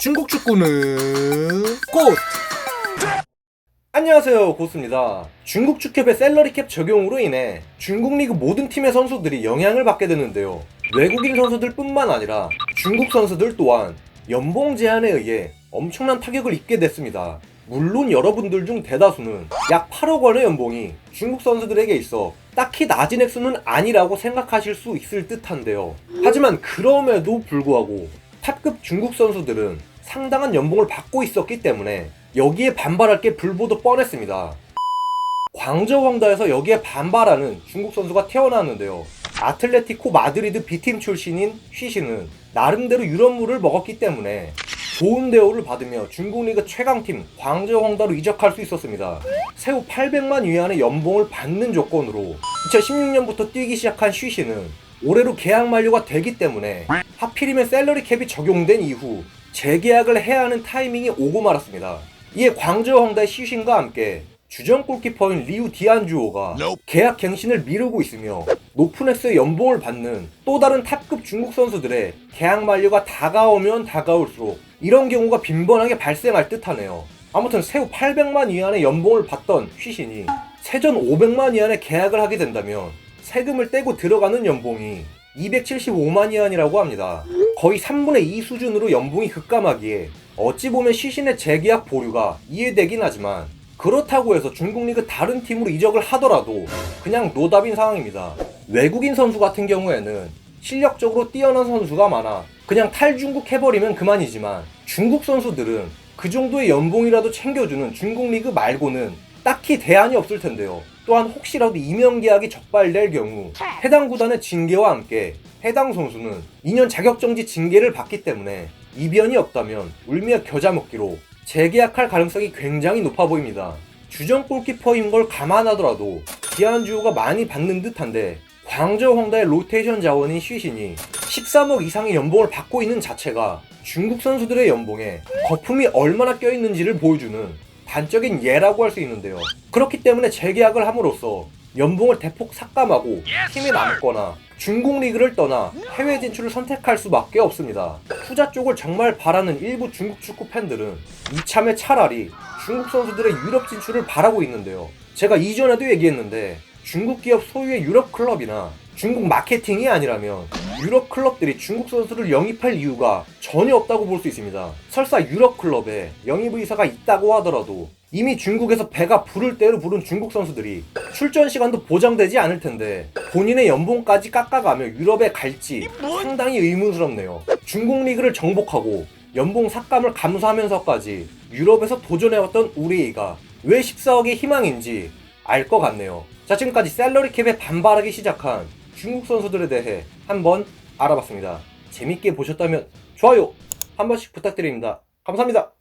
중국 축구는 꽃! 안녕하세요, 고스입니다. 중국 축협의 셀러리캡 적용으로 인해 중국 리그 모든 팀의 선수들이 영향을 받게 되는데요. 외국인 선수들 뿐만 아니라 중국 선수들 또한 연봉 제한에 의해 엄청난 타격을 입게 됐습니다. 물론 여러분들 중 대다수는 약 8억 원의 연봉이 중국 선수들에게 있어 딱히 낮은 액수는 아니라고 생각하실 수 있을 듯한데요. 하지만 그럼에도 불구하고 탑급 중국 선수들은 상당한 연봉을 받고 있었기 때문에 여기에 반발할 게 불보듯 뻔했습니다. 광저우 황다에서 여기에 반발하는 중국 선수가 태어났는데요. 아틀레티코 마드리드 B팀 출신인 쉬시는 나름대로 유럽물을 먹었기 때문에 좋은 대우를 받으며 중국 리그 최강팀 광저우 황다로 이적할 수 있었습니다. 세후 800만 위안의 연봉을 받는 조건으로 2016년부터 뛰기 시작한 쉬시는 올해로 계약 만료가 되기 때문에 하필이면 셀러리 캡이 적용된 이후 재계약을 해야 하는 타이밍이 오고 말았습니다. 이에 광저우 황다의 쉬신과 함께 주전 골키퍼인 리우 디안주오가 계약 갱신을 미루고 있으며 높은 액수의 연봉을 받는 또 다른 탑급 중국 선수들의 계약 만료가 다가오면 다가올수록 이런 경우가 빈번하게 발생할 듯하네요. 아무튼 세후 800만 위안의 연봉을 받던 쉬신이 세전 500만 위안의 계약을 하게 된다면 세금을 떼고 들어가는 연봉이 275만 위안이라고 합니다. 거의 3분의 2 수준으로 연봉이 급감하기에 어찌 보면 쉬신의 재계약 보류가 이해되긴 하지만 그렇다고 해서 중국 리그 다른 팀으로 이적을 하더라도 그냥 노답인 상황입니다. 외국인 선수 같은 경우에는 실력적으로 뛰어난 선수가 많아 그냥 탈중국 해버리면 그만이지만 중국 선수들은 그 정도의 연봉이라도 챙겨주는 중국 리그 말고는 딱히 대안이 없을 텐데요. 또한 혹시라도 이명 계약이 적발될 경우 해당 구단의 징계와 함께 해당 선수는 2년 자격정지 징계를 받기 때문에 이변이 없다면 울며 겨자 먹기로 재계약할 가능성이 굉장히 높아 보입니다. 주전 골키퍼인 걸 감안하더라도 디안주오가 많이 받는 듯한데 광저우 황다의 로테이션 자원인 쉬신이 13억 이상의 연봉을 받고 있는 자체가 중국 선수들의 연봉에 거품이 얼마나 껴있는지를 보여주는 단적인 예라고 할 수 있는데요. 그렇기 때문에 재계약을 함으로써 연봉을 대폭 삭감하고 팀에 남거나 중국 리그를 떠나 해외 진출을 선택할 수밖에 없습니다. 투자 쪽을 정말 바라는 일부 중국 축구 팬들은 이참에 차라리 중국 선수들의 유럽 진출을 바라고 있는데요. 제가 이전에도 얘기했는데 중국 기업 소유의 유럽 클럽이나 중국 마케팅이 아니라면 유럽 클럽들이 중국 선수를 영입할 이유가 전혀 없다고 볼 수 있습니다. 설사 유럽 클럽에 영입 의사가 있다고 하더라도 이미 중국에서 배가 부를 대로 부른 중국 선수들이 출전 시간도 보장되지 않을 텐데 본인의 연봉까지 깎아가며 유럽에 갈지 상당히 의문스럽네요. 중국 리그를 정복하고 연봉 삭감을 감수하면서까지 유럽에서 도전해왔던 우리가 왜 14억의 희망인지 알 것 같네요. 자, 지금까지 셀러리 캡에 반발하기 시작한 중국 선수들에 대해 한번 알아봤습니다. 재밌게 보셨다면 좋아요 한 번씩 부탁드립니다. 감사합니다.